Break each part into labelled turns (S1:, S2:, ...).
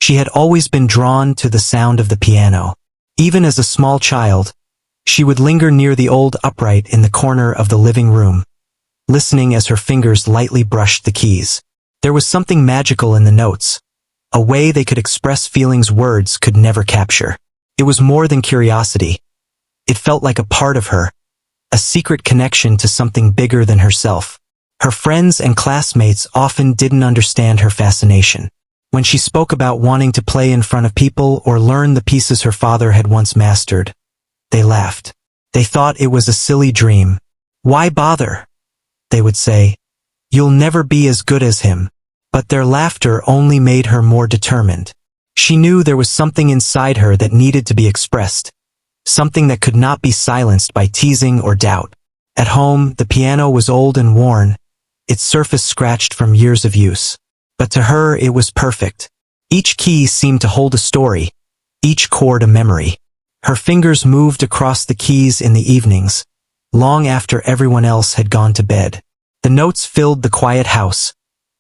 S1: She had always been drawn to the sound of the piano. Even as a small child, she would linger near the old upright in the corner of the living room, listening as her fingers lightly brushed the keys. There was something magical in the notes, a way they could express feelings words could never capture. It was more than curiosity. It felt like a part of her, a secret connection to something bigger than herself. Her friends and classmates often didn't understand her fascination. When she spoke about wanting to play in front of people or learn the pieces her father had once mastered, they laughed. They thought it was a silly dream. "Why bother?" they would say. "You'll never be as good as him." But their laughter only made her more determined. She knew there was something inside her that needed to be expressed, something that could not be silenced by teasing or doubt. At home, the piano was old and worn, its surface scratched from years of use. But to her it was perfect. Each key seemed to hold a story, each chord a memory. Her fingers moved across the keys in the evenings, long after everyone else had gone to bed. The notes filled the quiet house,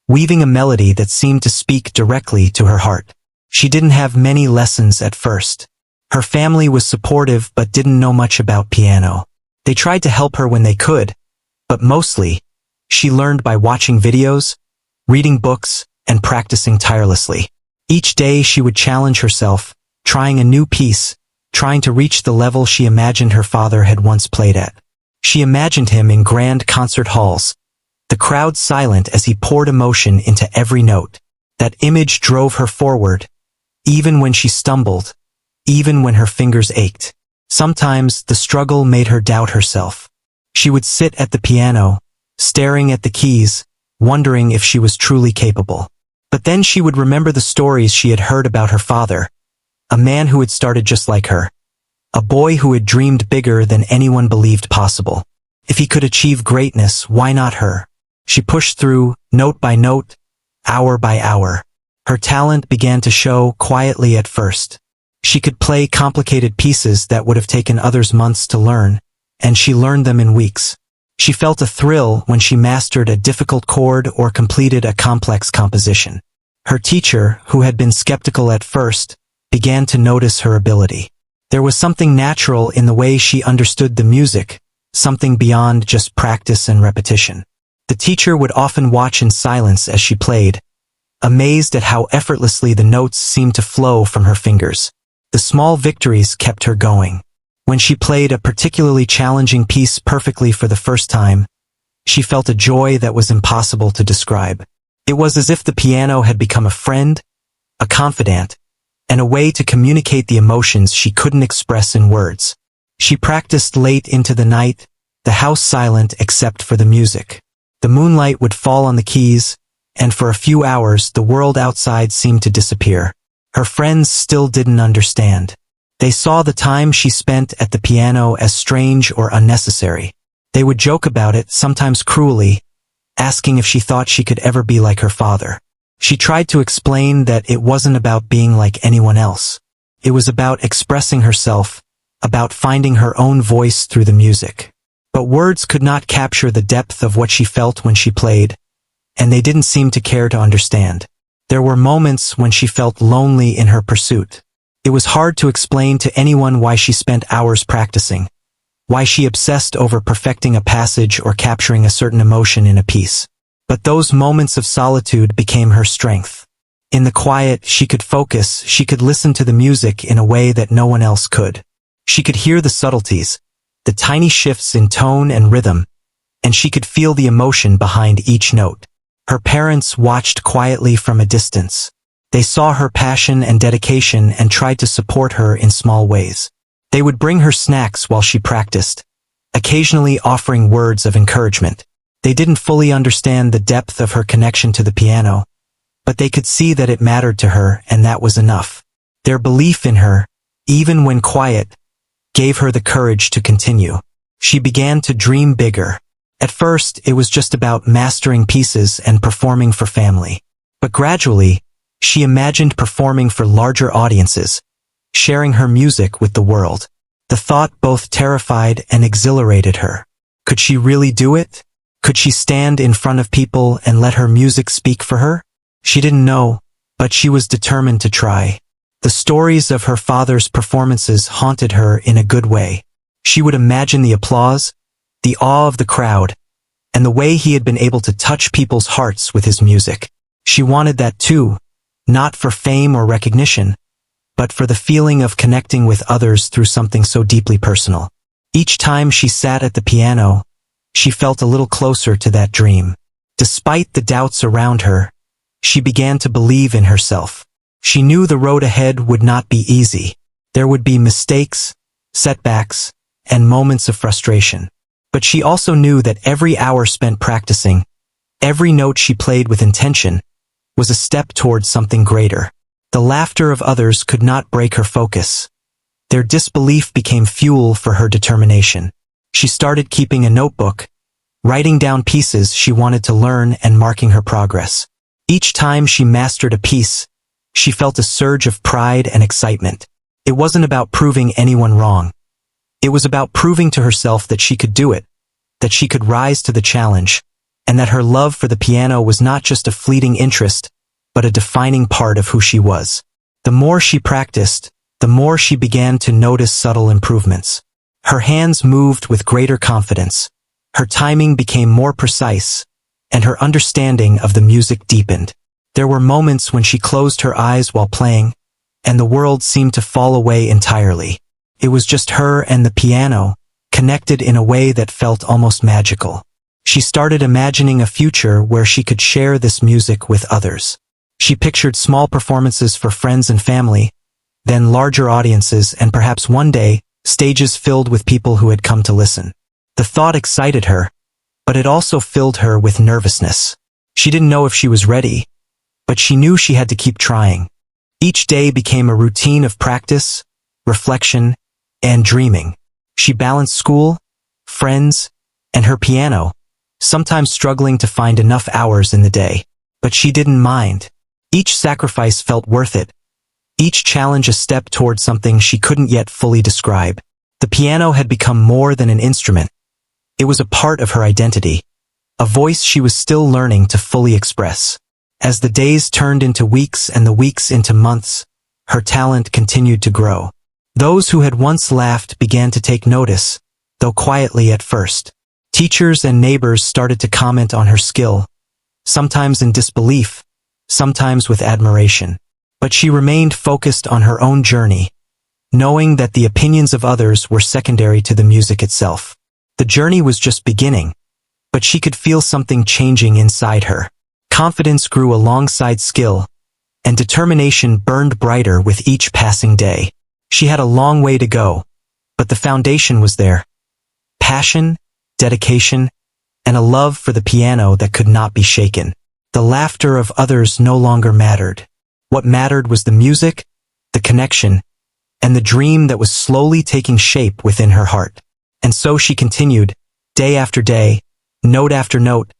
S1: weaving a melody that seemed to speak directly to her heart. She didn't have many lessons at first. Her family was supportive but didn't know much about piano. They tried to help her when they could, but mostly, she learned by watching videos, reading books, and practicing tirelessly. Each day she would challenge herself, trying a new piece, trying to reach the level she imagined her father had once played at. She imagined him in grand concert halls, the crowd silent as he poured emotion into every note. That image drove her forward, even when she stumbled, even when her fingers ached. Sometimes the struggle made her doubt herself. She would sit at the piano, staring at the keys, wondering if she was truly capable. But then she would remember the stories she had heard about her father, a man who had started just like her, a boy who had dreamed bigger than anyone believed possible. If he could achieve greatness, why not her? She pushed through, note by note, hour by hour. Her talent began to show quietly at first. She could play complicated pieces that would have taken others months to learn, and she learned them in weeks. She felt a thrill when she mastered a difficult chord or completed a complex composition. Her teacher, who had been skeptical at first, began to notice her ability. There was something natural in the way she understood the music, something beyond just practice and repetition. The teacher would often watch in silence as she played, amazed at how effortlessly the notes seemed to flow from her fingers. The small victories kept her going. When she played a particularly challenging piece perfectly for the first time, she felt a joy that was impossible to describe. It was as if the piano had become a friend, a confidant, and a way to communicate the emotions she couldn't express in words. She practiced late into the night, the house silent except for the music. The moonlight would fall on the keys, and for a few hours the world outside seemed to disappear. Her friends still didn't understand. They saw the time she spent at the piano as strange or unnecessary. They would joke about it, sometimes cruelly, asking if she thought she could ever be like her father. She tried to explain that it wasn't about being like anyone else. It was about expressing herself, about finding her own voice through the music. But words could not capture the depth of what she felt when she played, and they didn't seem to care to understand. There were moments when she felt lonely in her pursuit. It was hard to explain to anyone why she spent hours practicing, why she obsessed over perfecting a passage or capturing a certain emotion in a piece. But those moments of solitude became her strength. In the quiet, she could focus, she could listen to the music in a way that no one else could. She could hear the subtleties, the tiny shifts in tone and rhythm, and she could feel the emotion behind each note. Her parents watched quietly from a distance. They saw her passion and dedication and tried to support her in small ways. They would bring her snacks while she practiced, occasionally offering words of encouragement. They didn't fully understand the depth of her connection to the piano, but they could see that it mattered to her, and that was enough. Their belief in her, even when quiet, gave her the courage to continue. She began to dream bigger. At first, it was just about mastering pieces and performing for family. But gradually, she imagined performing for larger audiences, sharing her music with the world. The thought both terrified and exhilarated her. Could she really do it? Could she stand in front of people and let her music speak for her? She didn't know, but she was determined to try. The stories of her father's performances haunted her in a good way. She would imagine the applause, the awe of the crowd, and the way he had been able to touch people's hearts with his music. She wanted that too, not for fame or recognition, but for the feeling of connecting with others through something so deeply personal. Each time she sat at the piano, she felt a little closer to that dream. Despite the doubts around her, she began to believe in herself. She knew the road ahead would not be easy. There would be mistakes, setbacks, and moments of frustration. But she also knew that every hour spent practicing, every note she played with intention, was a step towards something greater. The laughter of others could not break her focus. Their disbelief became fuel for her determination. She started keeping a notebook, writing down pieces she wanted to learn and marking her progress. Each time she mastered a piece, she felt a surge of pride and excitement. It wasn't about proving anyone wrong. It was about proving to herself that she could do it, that she could rise to the challenge, and that her love for the piano was not just a fleeting interest, but a defining part of who she was. The more she practiced, the more she began to notice subtle improvements. Her hands moved with greater confidence, her timing became more precise, and her understanding of the music deepened. There were moments when she closed her eyes while playing, and the world seemed to fall away entirely. It was just her and the piano, connected in a way that felt almost magical. She started imagining a future where she could share this music with others. She pictured small performances for friends and family, then larger audiences, and perhaps one day, stages filled with people who had come to listen. The thought excited her, but it also filled her with nervousness. She didn't know if she was ready, but she knew she had to keep trying. Each day became a routine of practice, reflection, and dreaming. She balanced school, friends, and her piano, sometimes struggling to find enough hours in the day. But she didn't mind. Each sacrifice felt worth it. Each challenge a step toward something she couldn't yet fully describe. The piano had become more than an instrument. It was a part of her identity, a voice she was still learning to fully express. As the days turned into weeks and the weeks into months, her talent continued to grow. Those who had once laughed began to take notice, though quietly at first. Teachers and neighbors started to comment on her skill, sometimes in disbelief, sometimes with admiration. But she remained focused on her own journey, knowing that the opinions of others were secondary to the music itself. The journey was just beginning, but she could feel something changing inside her. Confidence grew alongside skill, and determination burned brighter with each passing day. She had a long way to go, but the foundation was there. Passion, dedication, and a love for the piano that could not be shaken. The laughter of others no longer mattered. What mattered was the music, the connection, and the dream that was slowly taking shape within her heart. And so she continued, day after day, note after note,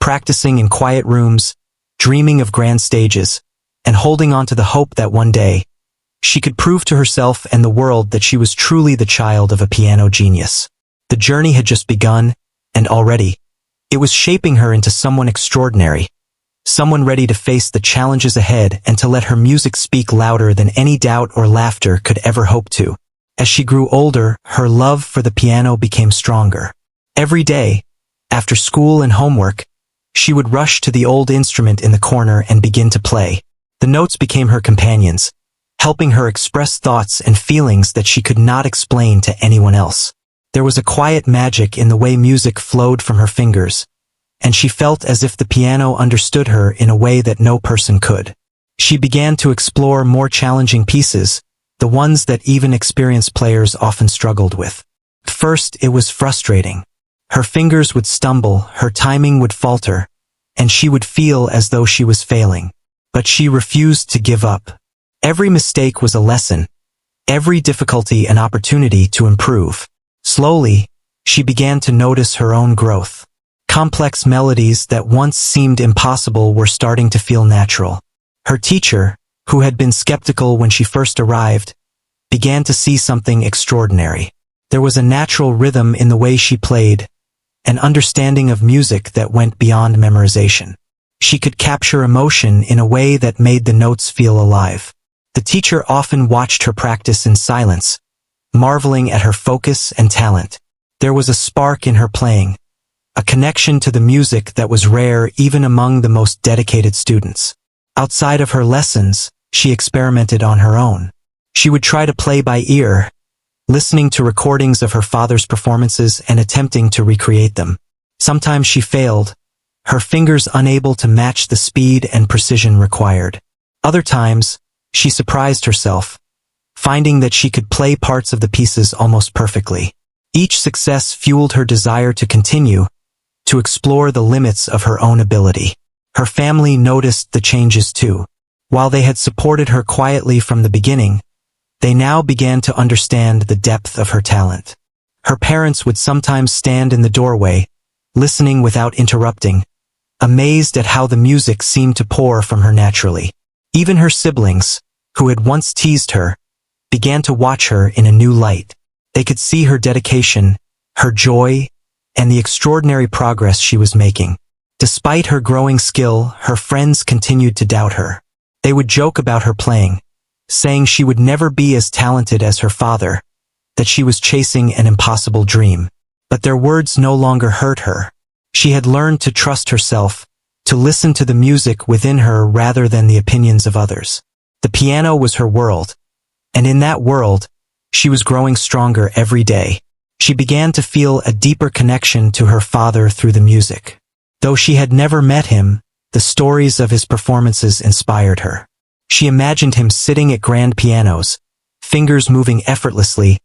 S1: practicing in quiet rooms, dreaming of grand stages, and holding on to the hope that one day, she could prove to herself and the world that she was truly the child of a piano genius. The journey had just begun, and already, it was shaping her into someone extraordinary, someone ready to face the challenges ahead and to let her music speak louder than any doubt or laughter could ever hope to. As she grew older, her love for the piano became stronger. Every day, after school and homework, she would rush to the old instrument in the corner and begin to play. The notes became her companions, helping her express thoughts and feelings that she could not explain to anyone else. There was a quiet magic in the way music flowed from her fingers, and she felt as if the piano understood her in a way that no person could. She began to explore more challenging pieces, the ones that even experienced players often struggled with. First, it was frustrating. Her fingers would stumble, her timing would falter, and she would feel as though she was failing. But she refused to give up. Every mistake was a lesson, every difficulty an opportunity to improve. Slowly, she began to notice her own growth. Complex melodies that once seemed impossible were starting to feel natural. Her teacher, who had been skeptical when she first arrived, began to see something extraordinary. There was a natural rhythm in the way she played, an understanding of music that went beyond memorization. She could capture emotion in a way that made the notes feel alive. The teacher often watched her practice in silence, marveling at her focus and talent. There was a spark in her playing, a connection to the music that was rare even among the most dedicated students. Outside of her lessons, she experimented on her own. She would try to play by ear, listening to recordings of her father's performances and attempting to recreate them. Sometimes she failed, her fingers unable to match the speed and precision required. Other times, she surprised herself, finding that she could play parts of the pieces almost perfectly. Each success fueled her desire to continue, to explore the limits of her own ability. Her family noticed the changes too. While they had supported her quietly from the beginning, they now began to understand the depth of her talent. Her parents would sometimes stand in the doorway, listening without interrupting, amazed at how the music seemed to pour from her naturally. Even her siblings, who had once teased her, began to watch her in a new light. They could see her dedication, her joy, and the extraordinary progress she was making. Despite her growing skill, her friends continued to doubt her. They would joke about her playing, saying she would never be as talented as her father, that she was chasing an impossible dream. But their words no longer hurt her. She had learned to trust herself, to listen to the music within her rather than the opinions of others. The piano was her world, and in that world, she was growing stronger every day. She began to feel a deeper connection to her father through the music. Though she had never met him, the stories of his performances inspired her. She imagined him sitting at grand pianos, fingers moving effortlessly,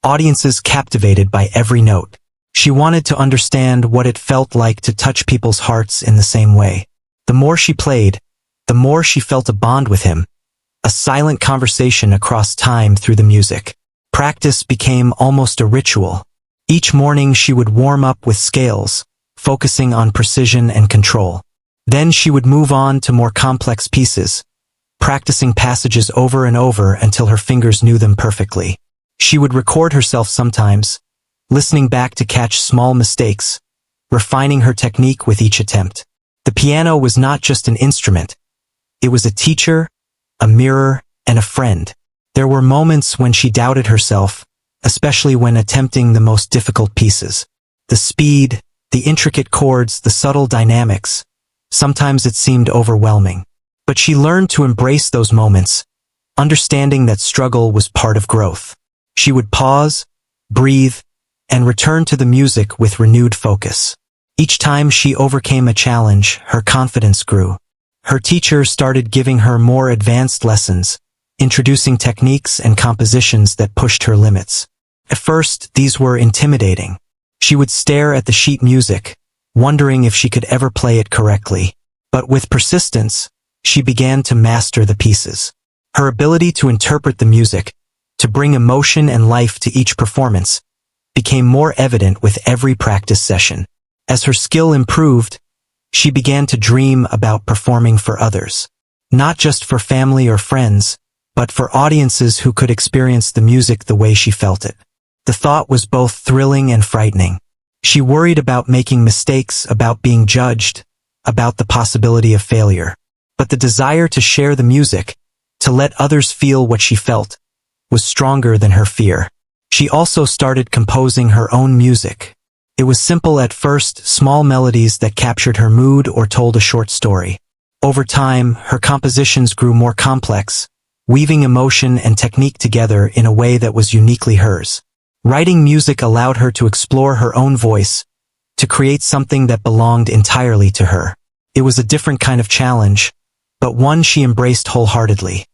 S1: audiences captivated by every note. She wanted to understand what it felt like to touch people's hearts in the same way. The more she played, the more she felt a bond with him, a silent conversation across time through the music. Practice became almost a ritual. Each morning she would warm up with scales, focusing on precision and control. Then she would move on to more complex pieces, practicing passages over and over until her fingers knew them perfectly. She would record herself sometimes, listening back to catch small mistakes, refining her technique with each attempt. The piano was not just an instrument. It was a teacher, a mirror, and a friend. There were moments when she doubted herself, especially when attempting the most difficult pieces. The speed, the intricate chords, the subtle dynamics. Sometimes it seemed overwhelming. But she learned to embrace those moments, understanding that struggle was part of growth. She would pause, breathe, and return to the music with renewed focus. Each time she overcame a challenge, her confidence grew. Her teacher started giving her more advanced lessons, introducing techniques and compositions that pushed her limits. At first, these were intimidating. She would stare at the sheet music, wondering if she could ever play it correctly. But with persistence, she began to master the pieces. Her ability to interpret the music, to bring emotion and life to each performance, became more evident with every practice session. As her skill improved, she began to dream about performing for others. Not just for family or friends, but for audiences who could experience the music the way she felt it. The thought was both thrilling and frightening. She worried about making mistakes, about being judged, about the possibility of failure. But the desire to share the music, to let others feel what she felt, was stronger than her fear. She also started composing her own music. It was simple at first, small melodies that captured her mood or told a short story. Over time, her compositions grew more complex, weaving emotion and technique together in a way that was uniquely hers. Writing music allowed her to explore her own voice, to create something that belonged entirely to her. It was a different kind of challenge, but one she embraced wholeheartedly.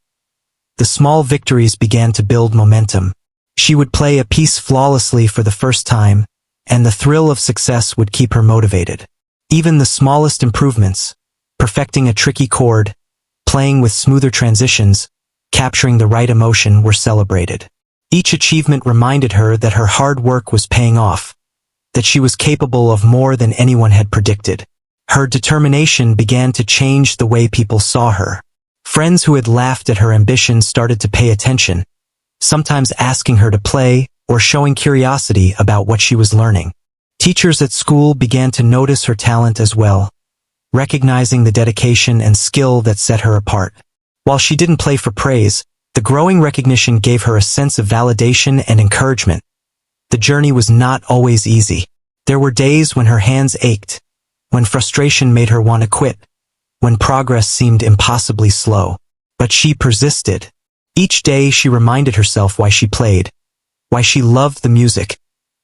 S1: The small victories began to build momentum. She would play a piece flawlessly for the first time, and the thrill of success would keep her motivated. Even the smallest improvements, perfecting a tricky chord, playing with smoother transitions, capturing the right emotion, were celebrated. Each achievement reminded her that her hard work was paying off, that she was capable of more than anyone had predicted. Her determination began to change the way people saw her. Friends who had laughed at her ambition started to pay attention, sometimes asking her to play or showing curiosity about what she was learning. Teachers at school began to notice her talent as well, recognizing the dedication and skill that set her apart. While she didn't play for praise, the growing recognition gave her a sense of validation and encouragement. The journey was not always easy. There were days when her hands ached, when frustration made her want to quit, when progress seemed impossibly slow. But she persisted. Each day she reminded herself why she played, why she loved the music,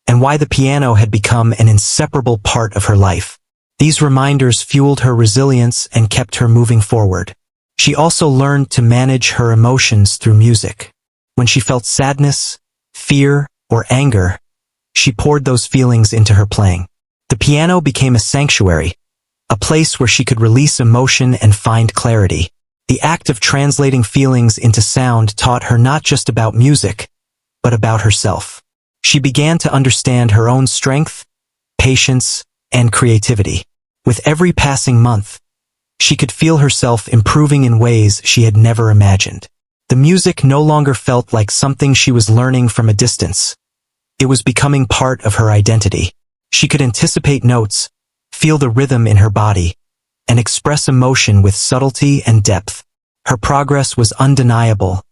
S1: and why the piano had become an inseparable part of her life. These reminders fueled her resilience and kept her moving forward. She also learned to manage her emotions through music. When she felt sadness, fear, or anger, she poured those feelings into her playing. The piano became a sanctuary, a place where she could release emotion and find clarity. The act of translating feelings into sound taught her not just about music, but about herself. She began to understand her own strength, patience, and creativity. With every passing month, she could feel herself improving in ways she had never imagined. The music no longer felt like something she was learning from a distance. It was becoming part of her identity. She could anticipate notes, feel the rhythm in her body, and express emotion with subtlety and depth. Her progress was undeniable,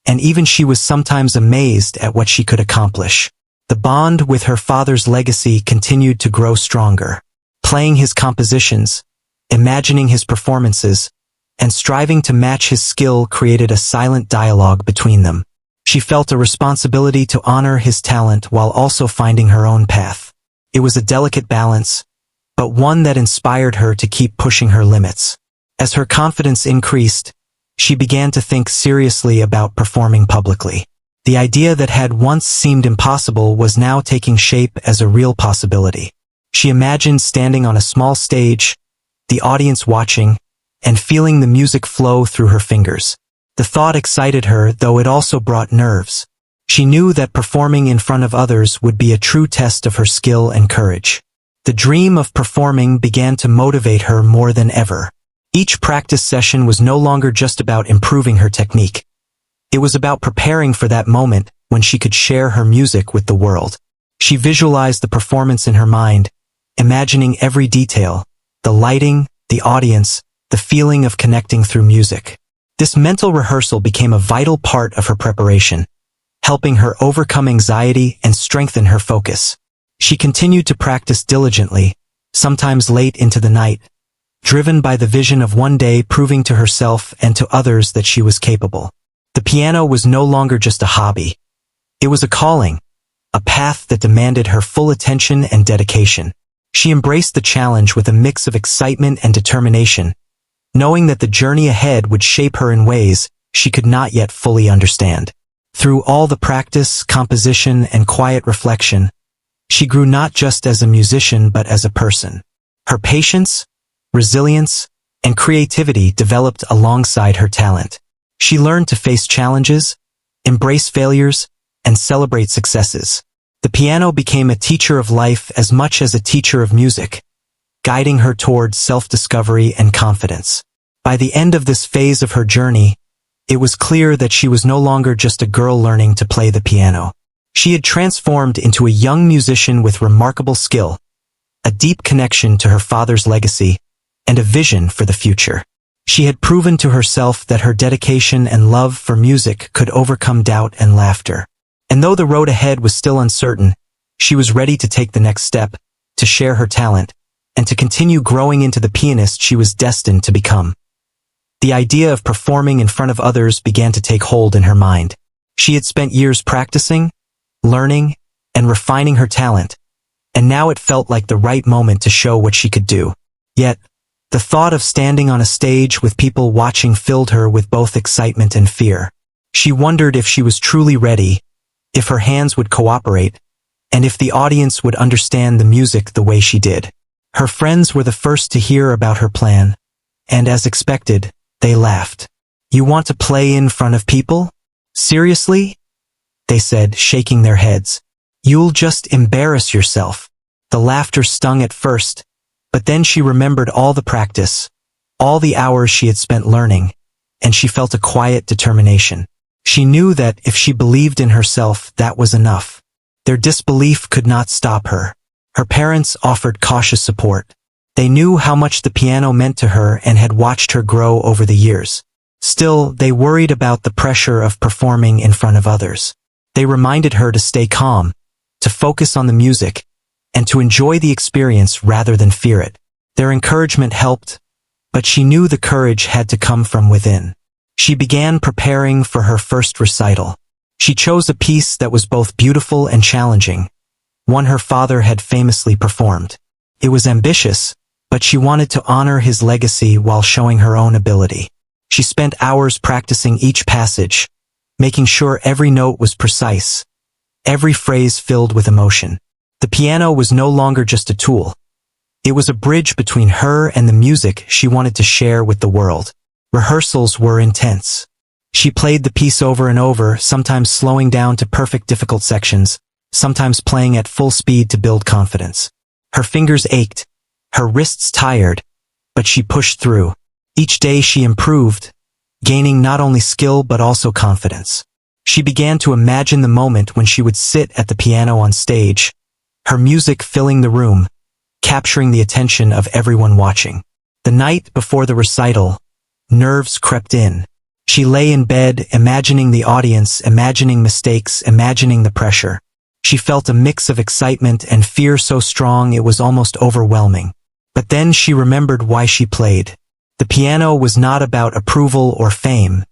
S1: and even she was sometimes amazed at what she could accomplish. The bond with her father's legacy continued to grow stronger. Playing his compositions, imagining his performances, and striving to match his skill created a silent dialogue between them. She felt a responsibility to honor his talent while also finding her own path. It was a delicate balance, but one that inspired her to keep pushing her limits. As her confidence increased, she began to think seriously about performing publicly. The idea that had once seemed impossible was now taking shape as a real possibility. She imagined standing on a small stage, the audience watching, and feeling the music flow through her fingers. The thought excited her, though it also brought nerves. She knew that performing in front of others would be a true test of her skill and courage. The dream of performing began to motivate her more than ever. Each practice session was no longer just about improving her technique. It was about preparing for that moment when she could share her music with the world. She visualized the performance in her mind, imagining every detail, the lighting, the audience, the feeling of connecting through music. This mental rehearsal became a vital part of her preparation, helping her overcome anxiety and strengthen her focus. She continued to practice diligently, sometimes late into the night, driven by the vision of one day proving to herself and to others that she was capable. The piano was no longer just a hobby. It was a calling, a path that demanded her full attention and dedication. She embraced the challenge with a mix of excitement and determination, knowing that the journey ahead would shape her in ways she could not yet fully understand. Through all the practice, composition, and quiet reflection, she grew not just as a musician but as a person. Her patience, resilience, and creativity developed alongside her talent. She learned to face challenges, embrace failures, and celebrate successes. The piano became a teacher of life as much as a teacher of music, guiding her towards self-discovery and confidence. By the end of this phase of her journey, it was clear that she was no longer just a girl learning to play the piano. She had transformed into a young musician with remarkable skill, a deep connection to her father's legacy, and a vision for the future. She had proven to herself that her dedication and love for music could overcome doubt and laughter. And though the road ahead was still uncertain, she was ready to take the next step, to share her talent, and to continue growing into the pianist she was destined to become. The idea of performing in front of others began to take hold in her mind. She had spent years practicing, learning, and refining her talent, and now it felt like the right moment to show what she could do. Yet, the thought of standing on a stage with people watching filled her with both excitement and fear. She wondered if she was truly ready, if her hands would cooperate, and if the audience would understand the music the way she did. Her friends were the first to hear about her plan, and as expected, they laughed. "You want to play in front of people? Seriously?" they said, shaking their heads. "You'll just embarrass yourself." The laughter stung at first, but then she remembered all the practice, all the hours she had spent learning, and she felt a quiet determination. She knew that if she believed in herself, that was enough. Their disbelief could not stop her. Her parents offered cautious support. They knew how much the piano meant to her and had watched her grow over the years. Still, they worried about the pressure of performing in front of others. They reminded her to stay calm, to focus on the music, and to enjoy the experience rather than fear it. Their encouragement helped, but she knew the courage had to come from within. She began preparing for her first recital. She chose a piece that was both beautiful and challenging, one her father had famously performed. It was ambitious, but she wanted to honor his legacy while showing her own ability. She spent hours practicing each passage, making sure every note was precise, every phrase filled with emotion. The piano was no longer just a tool. It was a bridge between her and the music she wanted to share with the world. Rehearsals were intense. She played the piece over and over, sometimes slowing down to perfect difficult sections, sometimes playing at full speed to build confidence. Her fingers ached, her wrists tired, but she pushed through. Each day she improved, gaining not only skill but also confidence. She began to imagine the moment when she would sit at the piano on stage, her music filling the room, capturing the attention of everyone watching. The night before the recital, nerves crept in. She lay in bed, imagining the audience, imagining mistakes, imagining the pressure. She felt a mix of excitement and fear so strong it was almost overwhelming. But then she remembered why she played. The piano was not about approval or fame.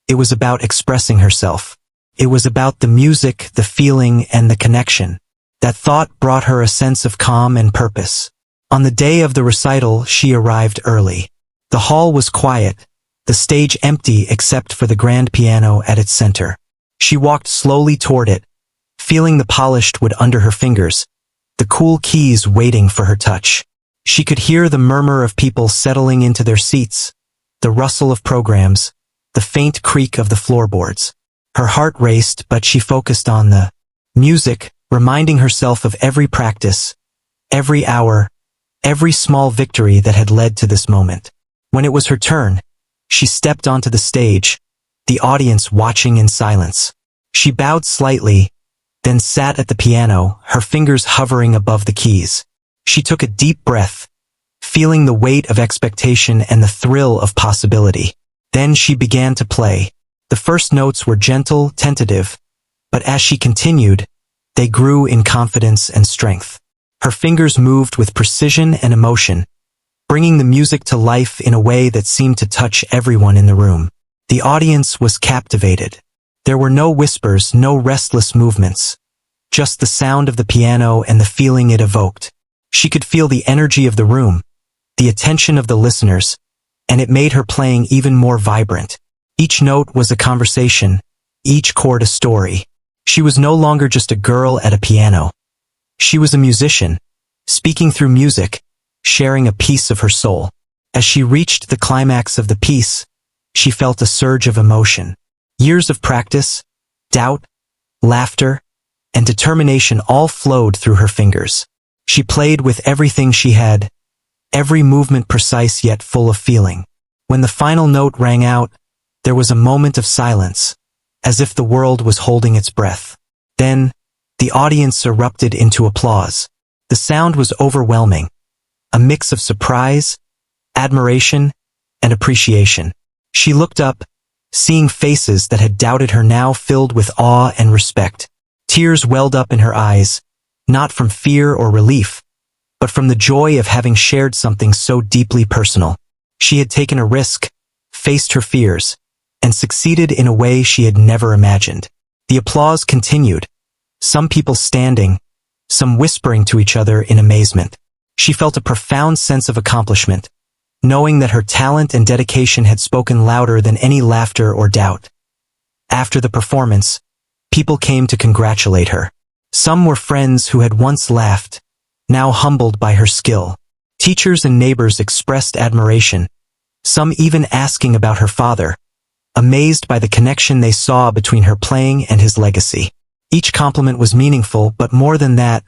S1: It was about expressing herself. It was about the music, the feeling, and the connection. That thought brought her a sense of calm and purpose. On the day of the recital, she arrived early. The hall was quiet, the stage empty except for the grand piano at its center. She walked slowly toward it, feeling the polished wood under her fingers, the cool keys waiting for her touch. She could hear the murmur of people settling into their seats, the rustle of programs, the faint creak of the floorboards. Her heart raced, but she focused on the music, reminding herself of every practice, every hour, every small victory that had led to this moment. When it was her turn, she stepped onto the stage, the audience watching in silence. She bowed slightly, then sat at the piano, her fingers hovering above the keys. She took a deep breath, feeling the weight of expectation and the thrill of possibility. Then she began to play. The first notes were gentle, tentative, but as she continued, they grew in confidence and strength. Her fingers moved with precision and emotion, bringing the music to life in a way that seemed to touch everyone in the room. The audience was captivated. There were no whispers, no restless movements, just the sound of the piano and the feeling it evoked. She could feel the energy of the room, the attention of the listeners, and it made her playing even more vibrant. Each note was a conversation, each chord a story. She was no longer just a girl at a piano. She was a musician, speaking through music, sharing a piece of her soul. As she reached the climax of the piece, she felt a surge of emotion. Years of practice, doubt, laughter, and determination all flowed through her fingers. She played with everything she had, every movement precise yet full of feeling. When the final note rang out, there was a moment of silence, as if the world was holding its breath. Then, the audience erupted into applause. The sound was overwhelming, a mix of surprise, admiration, and appreciation. She looked up, seeing faces that had doubted her now filled with awe and respect. Tears welled up in her eyes, not from fear or relief, but from the joy of having shared something so deeply personal. She had taken a risk, faced her fears, and succeeded in a way she had never imagined. The applause continued, some people standing, some whispering to each other in amazement. She felt a profound sense of accomplishment, knowing that her talent and dedication had spoken louder than any laughter or doubt. After the performance, people came to congratulate her. Some were friends who had once laughed, now humbled by her skill. Teachers and neighbors expressed admiration, some even asking about her father, amazed by the connection they saw between her playing and his legacy. Each compliment was meaningful, but more than that,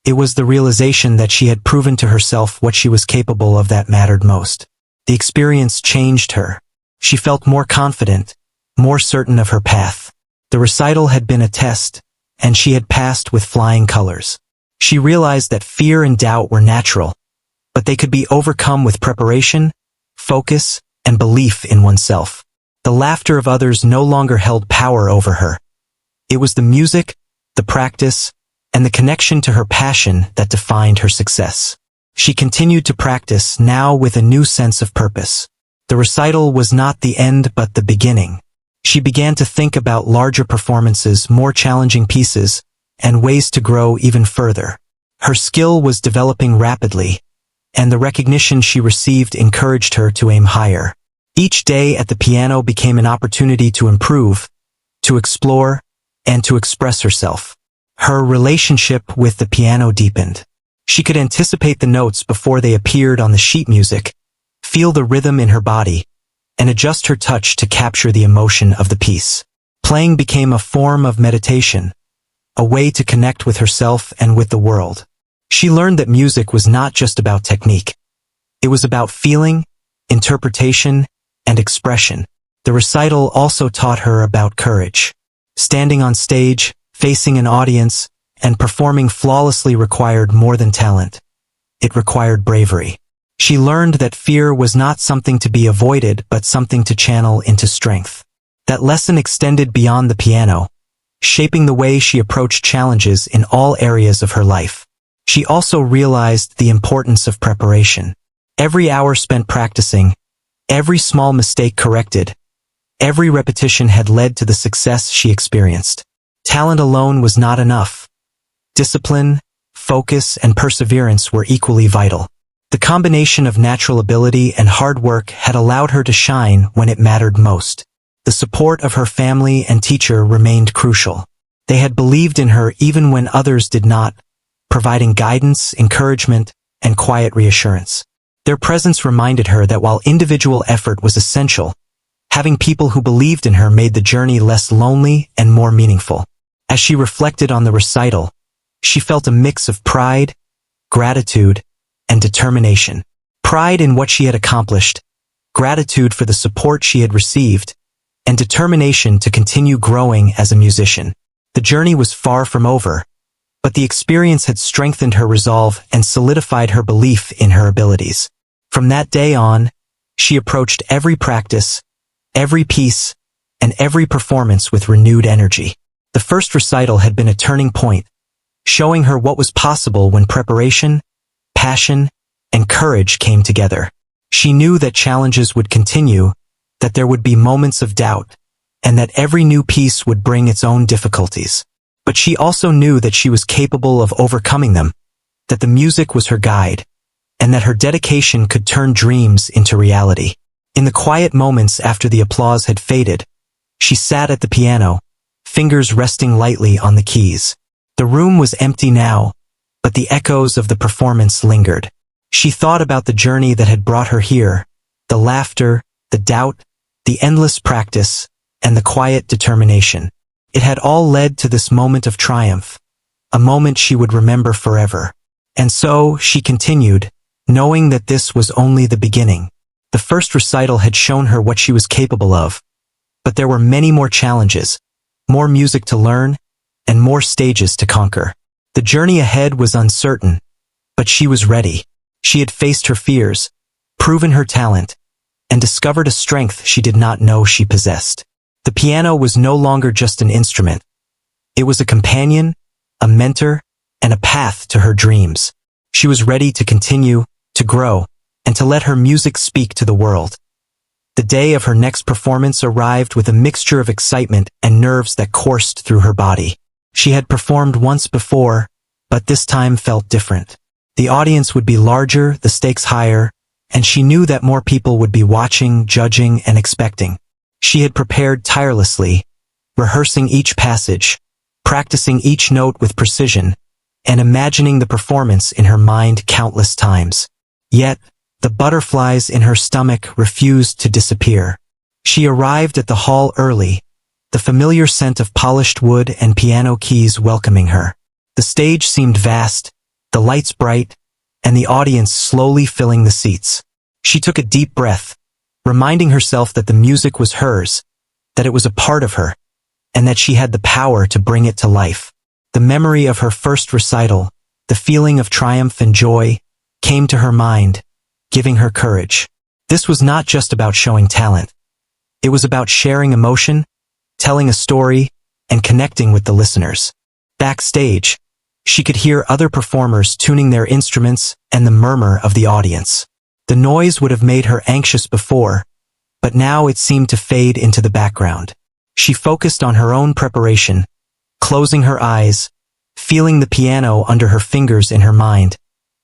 S1: it was the realization that she had proven to herself what she was capable of that mattered most. The experience changed her. She felt more confident, more certain of her path. The recital had been a test, and she had passed with flying colors. She realized that fear and doubt were natural, but they could be overcome with preparation, focus, and belief in oneself. The laughter of others no longer held power over her. It was the music, the practice, and the connection to her passion that defined her success. She continued to practice, now with a new sense of purpose. The recital was not the end but the beginning. She began to think about larger performances, more challenging pieces, and ways to grow even further. Her skill was developing rapidly, and the recognition she received encouraged her to aim higher. Each day at the piano became an opportunity to improve, to explore, and to express herself. Her relationship with the piano deepened. She could anticipate the notes before they appeared on the sheet music, feel the rhythm in her body, and adjust her touch to capture the emotion of the piece. Playing became a form of meditation, a way to connect with herself and with the world. She learned that music was not just about technique. It was about feeling, interpretation, and expression. The recital also taught her about courage. Standing on stage, facing an audience, and performing flawlessly required more than talent. It required bravery. She learned that fear was not something to be avoided but something to channel into strength. That lesson extended beyond the piano, shaping the way she approached challenges in all areas of her life. She also realized the importance of preparation. Every hour spent practicing, every small mistake corrected, every repetition had led to the success she experienced. Talent alone was not enough. Discipline, focus, and perseverance were equally vital. The combination of natural ability and hard work had allowed her to shine when it mattered most. The support of her family and teacher remained crucial. They had believed in her even when others did not, providing guidance, encouragement, and quiet reassurance. Their presence reminded her that while individual effort was essential, having people who believed in her made the journey less lonely and more meaningful. As she reflected on the recital, she felt a mix of pride, gratitude, and determination. Pride in what she had accomplished, gratitude for the support she had received, and determination to continue growing as a musician. The journey was far from over, but the experience had strengthened her resolve and solidified her belief in her abilities. From that day on, she approached every practice, every piece, and every performance with renewed energy. The first recital had been a turning point, showing her what was possible when preparation, passion, and courage came together. She knew that challenges would continue, that there would be moments of doubt, and that every new piece would bring its own difficulties. But she also knew that she was capable of overcoming them, that the music was her guide, and that her dedication could turn dreams into reality. In the quiet moments after the applause had faded, she sat at the piano, fingers resting lightly on the keys. The room was empty now, but the echoes of the performance lingered. She thought about the journey that had brought her here, the laughter, the doubt, the endless practice, and the quiet determination. It had all led to this moment of triumph, a moment she would remember forever. And so, she continued, knowing that this was only the beginning. The first recital had shown her what she was capable of, but there were many more challenges, more music to learn, and more stages to conquer. The journey ahead was uncertain, but she was ready. She had faced her fears, proven her talent, and discovered a strength she did not know she possessed. The piano was no longer just an instrument. It was a companion, a mentor, and a path to her dreams. She was ready to continue, to grow, and to let her music speak to the world. The day of her next performance arrived with a mixture of excitement and nerves that coursed through her body. She had performed once before, but this time felt different. The audience would be larger, the stakes higher, and she knew that more people would be watching, judging, and expecting. She had prepared tirelessly, rehearsing each passage, practicing each note with precision, and imagining the performance in her mind countless times. Yet, the butterflies in her stomach refused to disappear. She arrived at the hall early, the familiar scent of polished wood and piano keys welcoming her. The stage seemed vast, the lights bright, and the audience slowly filling the seats. She took a deep breath, reminding herself that the music was hers, that it was a part of her, and that she had the power to bring it to life. The memory of her first recital, the feeling of triumph and joy, came to her mind, giving her courage. This was not just about showing talent. It was about sharing emotion, telling a story, and connecting with the listeners. Backstage, she could hear other performers tuning their instruments and the murmur of the audience. The noise would have made her anxious before, but now it seemed to fade into the background. She focused on her own preparation, closing her eyes, feeling the piano under her fingers in her mind,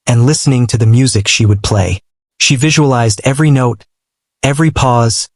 S1: and listening to the music she would play. She visualized every note, every pause,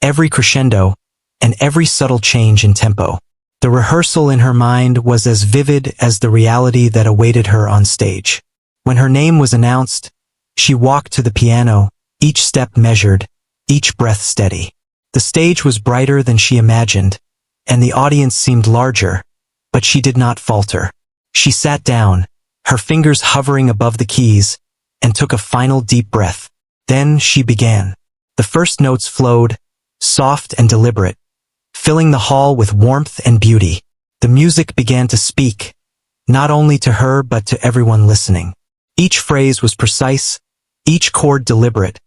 S1: every crescendo, and every subtle change in tempo. The rehearsal in her mind was as vivid as the reality that awaited her on stage. When her name was announced, she walked to the piano, each step measured, each breath steady. The stage was brighter than she imagined, and the audience seemed larger, but she did not falter. She sat down, her fingers hovering above the keys, and took a final deep breath. Then she began. The first notes flowed, soft and deliberate, filling the hall with warmth and beauty. The music began to speak, not only to her but to everyone listening. Each phrase was precise, each chord deliberate,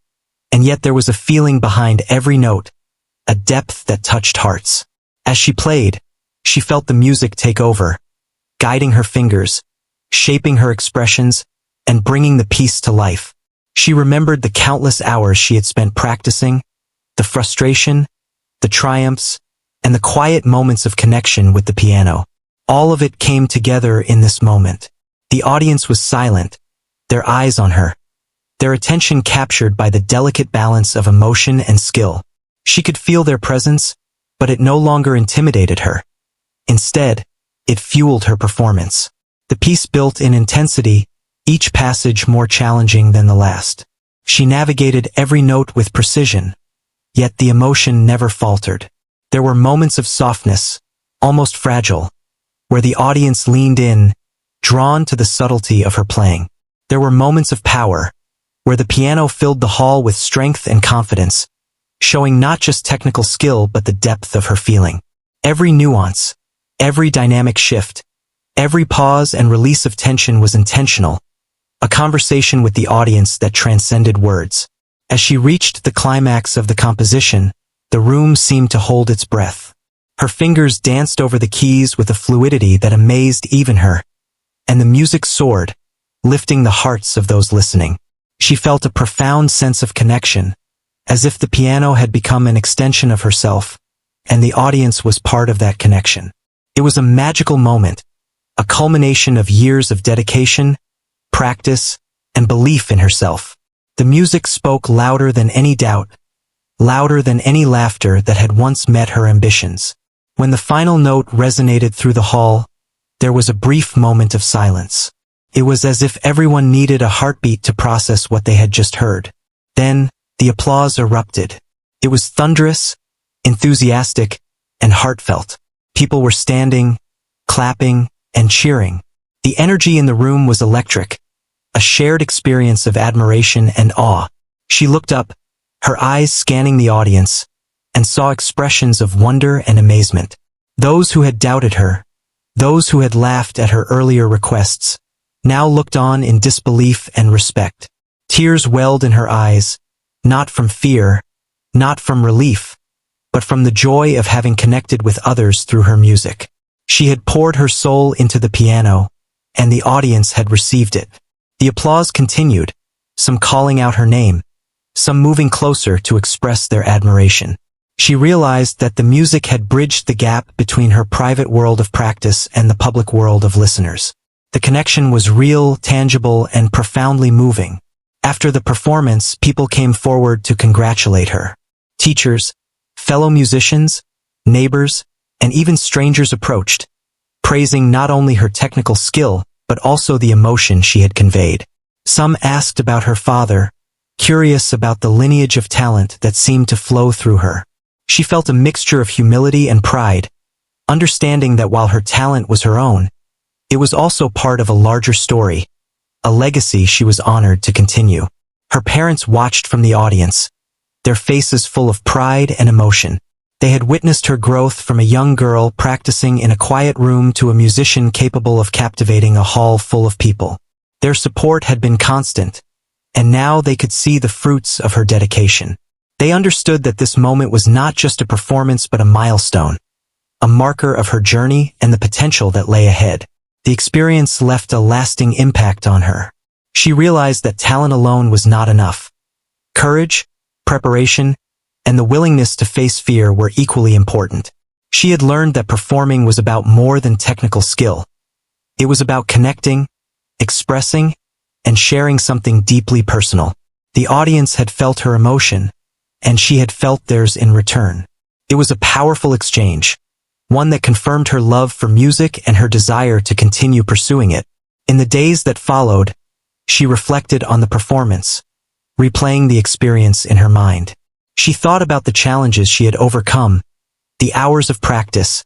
S1: and yet there was a feeling behind every note, a depth that touched hearts. As she played, she felt the music take over, guiding her fingers, shaping her expressions, and bringing the piece to life. She remembered the countless hours she had spent practicing, the frustration, the triumphs, and the quiet moments of connection with the piano. All of it came together in this moment. The audience was silent, their eyes on her, their attention captured by the delicate balance of emotion and skill. She could feel their presence, but it no longer intimidated her. Instead, it fueled her performance. The piece built in intensity, each passage more challenging than the last. She navigated every note with precision, yet the emotion never faltered. There were moments of softness, almost fragile, where the audience leaned in, drawn to the subtlety of her playing. There were moments of power, where the piano filled the hall with strength and confidence, showing not just technical skill but the depth of her feeling. Every nuance, every dynamic shift, every pause and release of tension was intentional, a conversation with the audience that transcended words. As she reached the climax of the composition, the room seemed to hold its breath. Her fingers danced over the keys with a fluidity that amazed even her, and the music soared, lifting the hearts of those listening. She felt a profound sense of connection, as if the piano had become an extension of herself, and the audience was part of that connection. It was a magical moment, a culmination of years of dedication, practice, and belief in herself. The music spoke louder than any doubt, louder than any laughter that had once met her ambitions. When the final note resonated through the hall, there was a brief moment of silence. It was as if everyone needed a heartbeat to process what they had just heard. Then, the applause erupted. It was thunderous, enthusiastic, and heartfelt. People were standing, clapping, and cheering. The energy in the room was electric, a shared experience of admiration and awe. She looked up, her eyes scanning the audience, and saw expressions of wonder and amazement. Those who had doubted her, those who had laughed at her earlier requests, now looked on in disbelief and respect. Tears welled in her eyes, not from fear, not from relief, but from the joy of having connected with others through her music. She had poured her soul into the piano, and the audience had received it. The applause continued, some calling out her name, some moving closer to express their admiration. She realized that the music had bridged the gap between her private world of practice and the public world of listeners. The connection was real, tangible, and profoundly moving. After the performance, people came forward to congratulate her. Teachers, fellow musicians, neighbors, and even strangers approached, praising not only her technical skill, but also the emotion she had conveyed. Some asked about her father, curious about the lineage of talent that seemed to flow through her. She felt a mixture of humility and pride, understanding that while her talent was her own, it was also part of a larger story, a legacy she was honored to continue. Her parents watched from the audience, their faces full of pride and emotion. They had witnessed her growth from a young girl practicing in a quiet room to a musician capable of captivating a hall full of people. Their support had been constant, and now they could see the fruits of her dedication. They understood that this moment was not just a performance but a milestone, a marker of her journey and the potential that lay ahead. The experience left a lasting impact on her. She realized that talent alone was not enough. Courage, preparation, and the willingness to face fear were equally important. She had learned that performing was about more than technical skill. It was about connecting, expressing, and sharing something deeply personal. The audience had felt her emotion, and she had felt theirs in return. It was a powerful exchange, one that confirmed her love for music and her desire to continue pursuing it. In the days that followed, she reflected on the performance, replaying the experience in her mind. She thought about the challenges she had overcome, the hours of practice,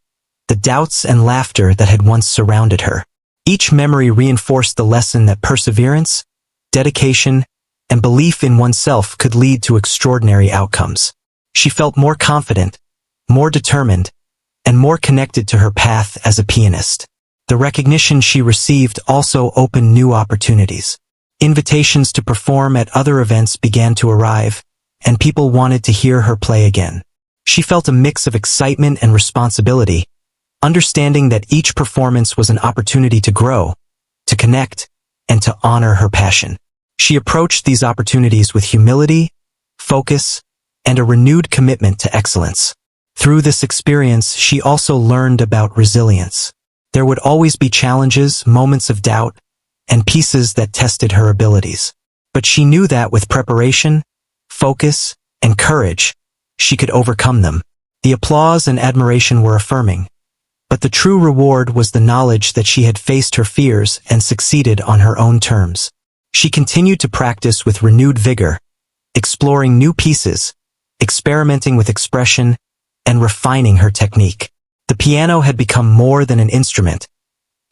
S1: the doubts and laughter that had once surrounded her. Each memory reinforced the lesson that perseverance, dedication, and belief in oneself could lead to extraordinary outcomes. She felt more confident, more determined, and more connected to her path as a pianist. The recognition she received also opened new opportunities. Invitations to perform at other events began to arrive, and people wanted to hear her play again. She felt a mix of excitement and responsibility, understanding that each performance was an opportunity to grow, to connect, and to honor her passion. She approached these opportunities with humility, focus, and a renewed commitment to excellence. Through this experience, she also learned about resilience. There would always be challenges, moments of doubt, and pieces that tested her abilities. But she knew that with preparation, focus, and courage, she could overcome them. The applause and admiration were affirming, but the true reward was the knowledge that she had faced her fears and succeeded on her own terms. She continued to practice with renewed vigor, exploring new pieces, experimenting with expression, and refining her technique. The piano had become more than an instrument.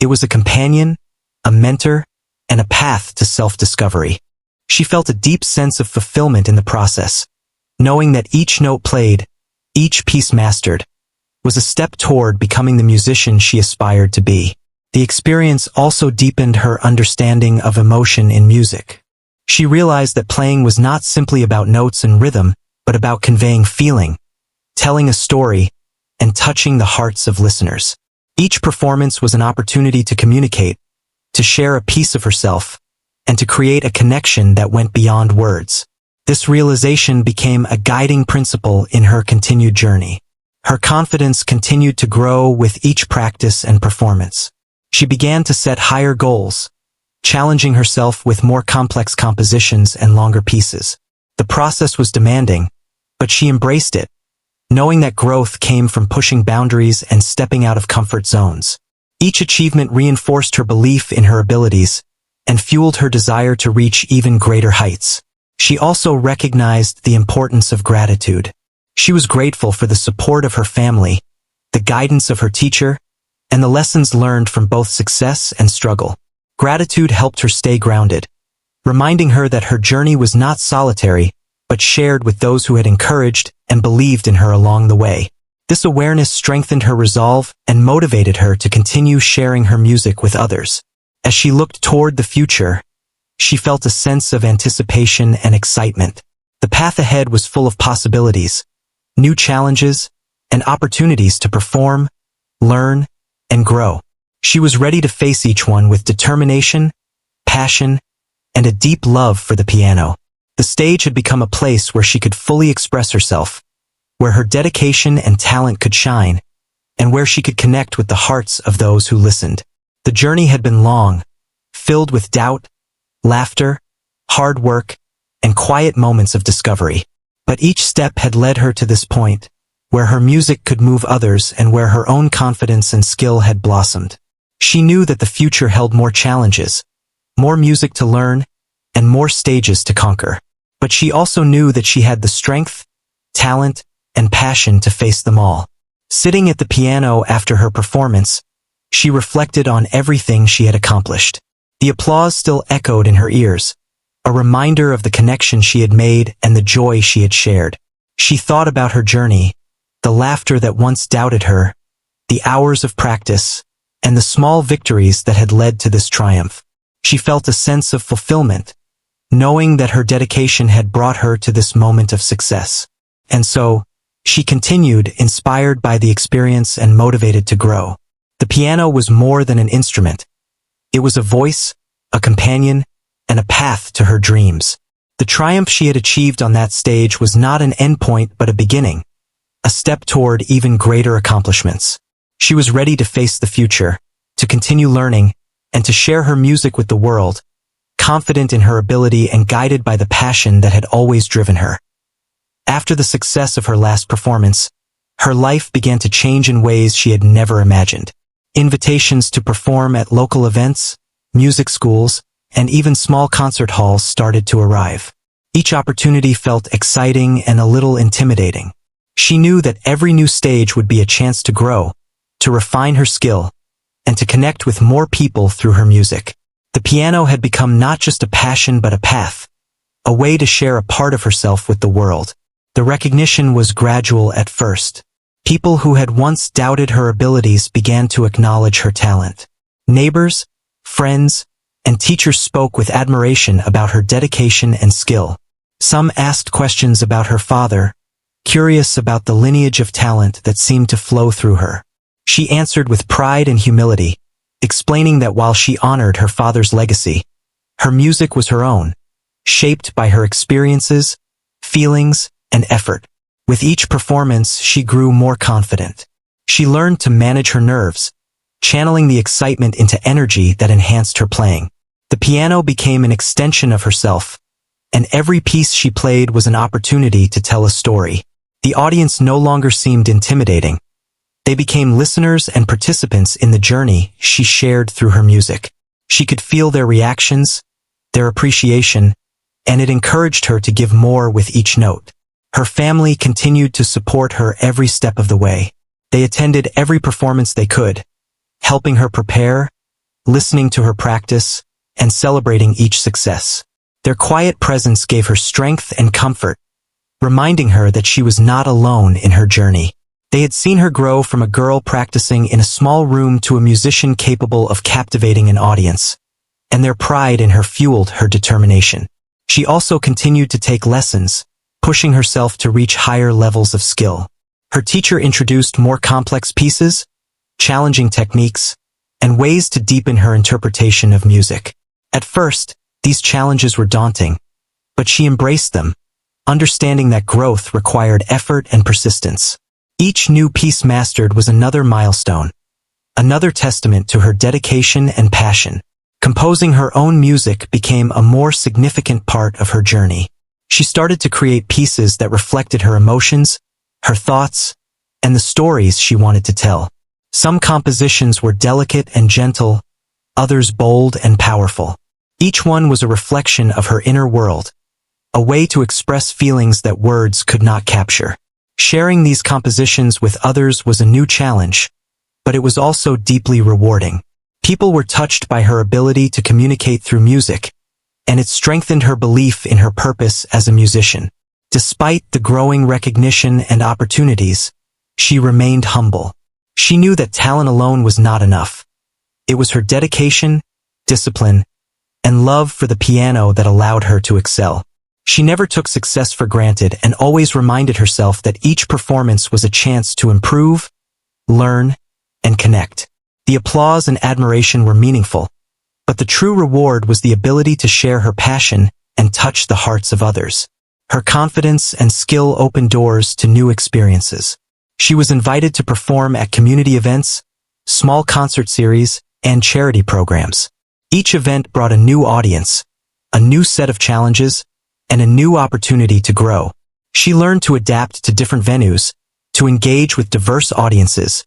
S1: It was a companion, a mentor, and a path to self-discovery. She felt a deep sense of fulfillment in the process, knowing that each note played, each piece mastered, was a step toward becoming the musician she aspired to be. The experience also deepened her understanding of emotion in music. She realized that playing was not simply about notes and rhythm, but about conveying feeling, telling a story, and touching the hearts of listeners. Each performance was an opportunity to communicate, to share a piece of herself, and to create a connection that went beyond words. This realization became a guiding principle in her continued journey. Her confidence continued to grow with each practice and performance. She began to set higher goals, challenging herself with more complex compositions and longer pieces. The process was demanding, but she embraced it, knowing that growth came from pushing boundaries and stepping out of comfort zones. Each achievement reinforced her belief in her abilities and fueled her desire to reach even greater heights. She also recognized the importance of gratitude. She was grateful for the support of her family, the guidance of her teacher, and the lessons learned from both success and struggle. Gratitude helped her stay grounded, reminding her that her journey was not solitary, but shared with those who had encouraged and believed in her along the way. This awareness strengthened her resolve and motivated her to continue sharing her music with others. As she looked toward the future, she felt a sense of anticipation and excitement. The path ahead was full of possibilities, new challenges, and opportunities to perform, learn, and grow. She was ready to face each one with determination, passion, and a deep love for the piano. The stage had become a place where she could fully express herself, where her dedication and talent could shine, and where she could connect with the hearts of those who listened. The journey had been long, filled with doubt, laughter, hard work, and quiet moments of discovery. But each step had led her to this point, where her music could move others and where her own confidence and skill had blossomed. She knew that the future held more challenges, more music to learn, and more stages to conquer. But she also knew that she had the strength, talent, and passion to face them all. Sitting at the piano after her performance, she reflected on everything she had accomplished. The applause still echoed in her ears, a reminder of the connection she had made and the joy she had shared. She thought about her journey, the laughter that once doubted her, the hours of practice, and the small victories that had led to this triumph. She felt a sense of fulfillment, knowing that her dedication had brought her to this moment of success. And so, she continued, inspired by the experience and motivated to grow. The piano was more than an instrument. It was a voice, a companion, and a path to her dreams. The triumph she had achieved on that stage was not an endpoint but a beginning, a step toward even greater accomplishments. She was ready to face the future, to continue learning, and to share her music with the world, confident in her ability and guided by the passion that had always driven her. After the success of her last performance, her life began to change in ways she had never imagined. Invitations to perform at local events, music schools, and even small concert halls started to arrive. Each opportunity felt exciting and a little intimidating. She knew that every new stage would be a chance to grow, to refine her skill, and to connect with more people through her music. The piano had become not just a passion but a path, a way to share a part of herself with the world. The recognition was gradual at first. People who had once doubted her abilities began to acknowledge her talent. Neighbors, friends, and teachers spoke with admiration about her dedication and skill. Some asked questions about her father, curious about the lineage of talent that seemed to flow through her. She answered with pride and humility, explaining that while she honored her father's legacy, her music was her own, shaped by her experiences, feelings, and effort. With each performance, she grew more confident. She learned to manage her nerves, channeling the excitement into energy that enhanced her playing. The piano became an extension of herself, and every piece she played was an opportunity to tell a story. The audience no longer seemed intimidating. They became listeners and participants in the journey she shared through her music. She could feel their reactions, their appreciation, and it encouraged her to give more with each note. Her family continued to support her every step of the way. They attended every performance they could, helping her prepare, listening to her practice, and celebrating each success. Their quiet presence gave her strength and comfort, reminding her that she was not alone in her journey. They had seen her grow from a girl practicing in a small room to a musician capable of captivating an audience, and their pride in her fueled her determination. She also continued to take lessons, pushing herself to reach higher levels of skill. Her teacher introduced more complex pieces, challenging techniques, and ways to deepen her interpretation of music. At first, these challenges were daunting, but she embraced them, understanding that growth required effort and persistence. Each new piece mastered was another milestone, another testament to her dedication and passion. Composing her own music became a more significant part of her journey. She started to create pieces that reflected her emotions, her thoughts, and the stories she wanted to tell. Some compositions were delicate and gentle, others bold and powerful. Each one was a reflection of her inner world, a way to express feelings that words could not capture. Sharing these compositions with others was a new challenge, but it was also deeply rewarding. People were touched by her ability to communicate through music, and it strengthened her belief in her purpose as a musician. Despite the growing recognition and opportunities, she remained humble. She knew that talent alone was not enough. It was her dedication, discipline, and love for the piano that allowed her to excel. She never took success for granted and always reminded herself that each performance was a chance to improve, learn, and connect. The applause and admiration were meaningful, but the true reward was the ability to share her passion and touch the hearts of others. Her confidence and skill opened doors to new experiences. She was invited to perform at community events, small concert series, and charity programs. Each event brought a new audience, a new set of challenges, and a new opportunity to grow. She learned to adapt to different venues, to engage with diverse audiences,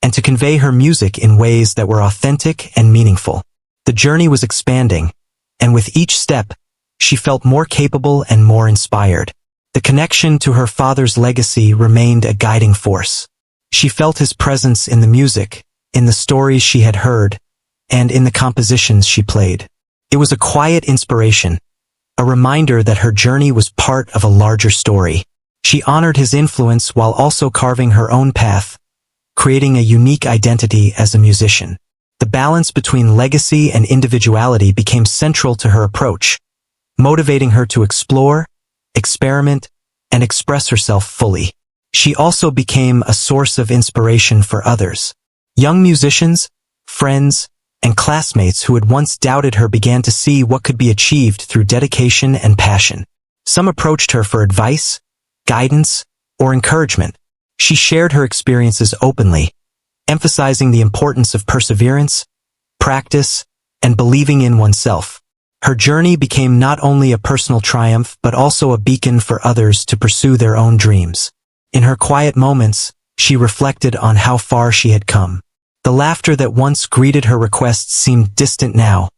S1: and to convey her music in ways that were authentic and meaningful. The journey was expanding, and with each step, she felt more capable and more inspired. The connection to her father's legacy remained a guiding force. She felt his presence in the music, in the stories she had heard, and in the compositions she played. It was a quiet inspiration, a reminder that her journey was part of a larger story. She honored his influence while also carving her own path, creating a unique identity as a musician. The balance between legacy and individuality became central to her approach, motivating her to explore, experiment, and express herself fully. She also became a source of inspiration for others. Young musicians, friends, and classmates who had once doubted her began to see what could be achieved through dedication and passion. Some approached her for advice, guidance, or encouragement. She shared her experiences openly, emphasizing the importance of perseverance, practice, and believing in oneself. Her journey became not only a personal triumph but also a beacon for others to pursue their own dreams. In her quiet moments, she reflected on how far she had come. The laughter that once greeted her requests seemed distant now,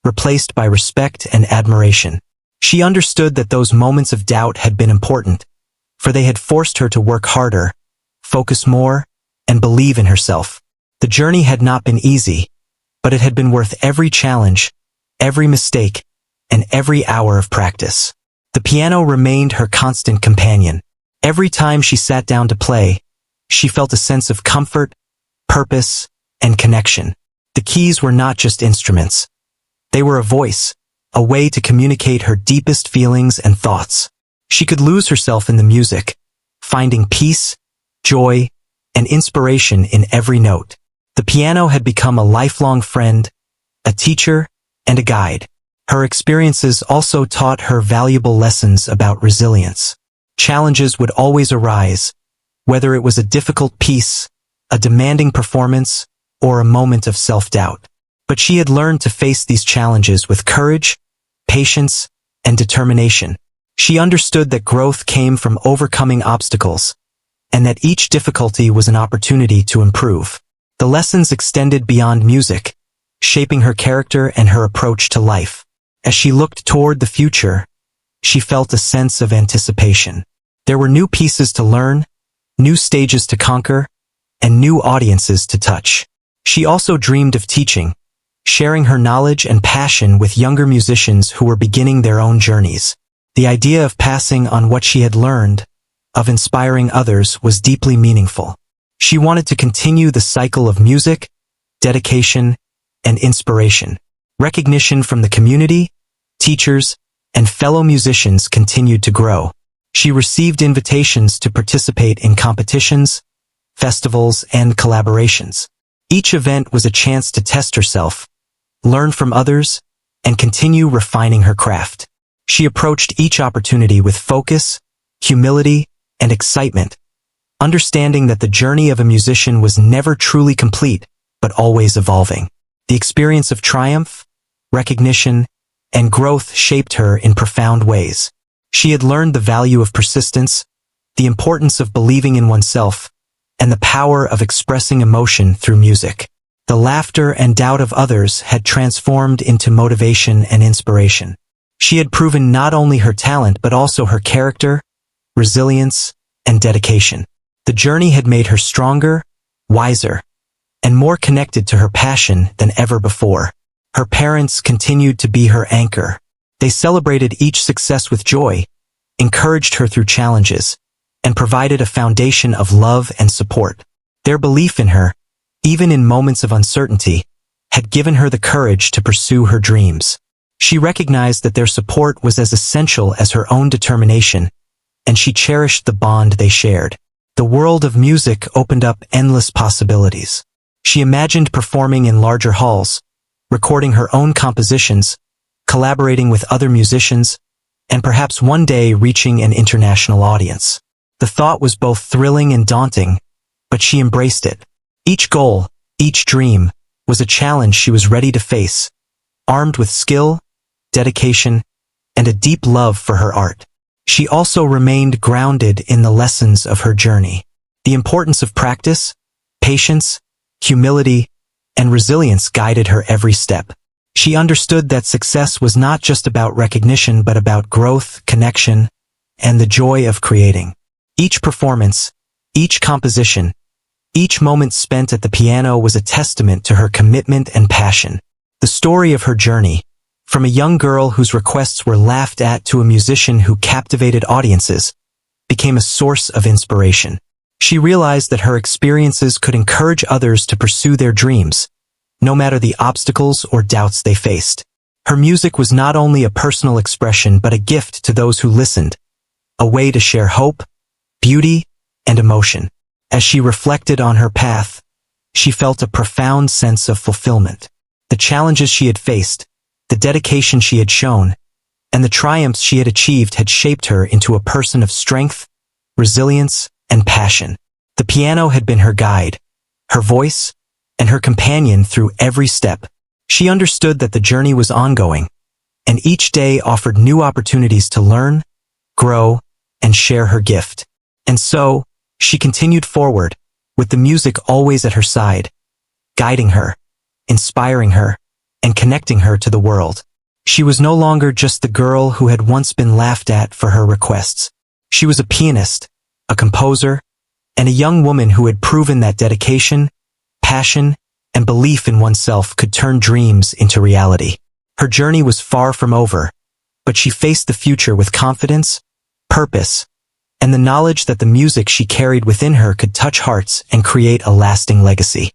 S1: replaced by respect and admiration. She understood that those moments of doubt had been important, for they had forced her to work harder, focus more, and believe in herself. The journey had not been easy, but it had been worth every challenge, every mistake, and every hour of practice. The piano remained her constant companion. Every time she sat down to play, she felt a sense of comfort, purpose, and connection. The keys were not just instruments. They were a voice, a way to communicate her deepest feelings and thoughts. She could lose herself in the music, finding peace, joy, and inspiration in every note. The piano had become a lifelong friend, a teacher, and a guide. Her experiences also taught her valuable lessons about resilience. Challenges would always arise, whether it was a difficult piece, a demanding performance, or a moment of self-doubt. But she had learned to face these challenges with courage, patience, and determination. She understood that growth came from overcoming obstacles, and that each difficulty was an opportunity to improve. The lessons extended beyond music, shaping her character and her approach to life. As she looked toward the future, she felt a sense of anticipation. There were new pieces to learn, new stages to conquer, and new audiences to touch. She also dreamed of teaching, sharing her knowledge and passion with younger musicians who were beginning their own journeys. The idea of passing on what she had learned, of inspiring others, was deeply meaningful. She wanted to continue the cycle of music, dedication, and inspiration. Recognition from the community, teachers, and fellow musicians continued to grow. She received invitations to participate in competitions, festivals, and collaborations. Each event was a chance to test herself, learn from others, and continue refining her craft. She approached each opportunity with focus, humility, and excitement, understanding that the journey of a musician was never truly complete, but always evolving. The experience of triumph, recognition, and growth shaped her in profound ways. She had learned the value of persistence, the importance of believing in oneself, and the power of expressing emotion through music. The laughter and doubt of others had transformed into motivation and inspiration. She had proven not only her talent but also her character, resilience, and dedication. The journey had made her stronger, wiser, and more connected to her passion than ever before. Her parents continued to be her anchor. They celebrated each success with joy, encouraged her through challenges, and provided a foundation of love and support. Their belief in her, even in moments of uncertainty, had given her the courage to pursue her dreams. She recognized that their support was as essential as her own determination, and she cherished the bond they shared. The world of music opened up endless possibilities. She imagined performing in larger halls, recording her own compositions, collaborating with other musicians, and perhaps one day reaching an international audience. The thought was both thrilling and daunting, but she embraced it. Each goal, each dream, was a challenge she was ready to face, armed with skill, dedication, and a deep love for her art. She also remained grounded in the lessons of her journey. The importance of practice, patience, humility, and resilience guided her every step. She understood that success was not just about recognition but about growth, connection, and the joy of creating. Each performance, each composition, each moment spent at the piano was a testament to her commitment and passion. The story of her journey, from a young girl whose requests were laughed at to a musician who captivated audiences, became a source of inspiration. She realized that her experiences could encourage others to pursue their dreams, no matter the obstacles or doubts they faced. Her music was not only a personal expression but a gift to those who listened, a way to share hope, beauty, and emotion. As she reflected on her path, she felt a profound sense of fulfillment. The challenges she had faced, the dedication she had shown, and the triumphs she had achieved had shaped her into a person of strength, resilience, and passion. The piano had been her guide, her voice, and her companion through every step. She understood that the journey was ongoing, and each day offered new opportunities to learn, grow, and share her gift. And so, she continued forward, with the music always at her side, guiding her, inspiring her, and connecting her to the world. She was no longer just the girl who had once been laughed at for her requests. She was a pianist, a composer, and a young woman who had proven that dedication, passion, and belief in oneself could turn dreams into reality. Her journey was far from over, but she faced the future with confidence, purpose, and the knowledge that the music she carried within her could touch hearts and create a lasting legacy.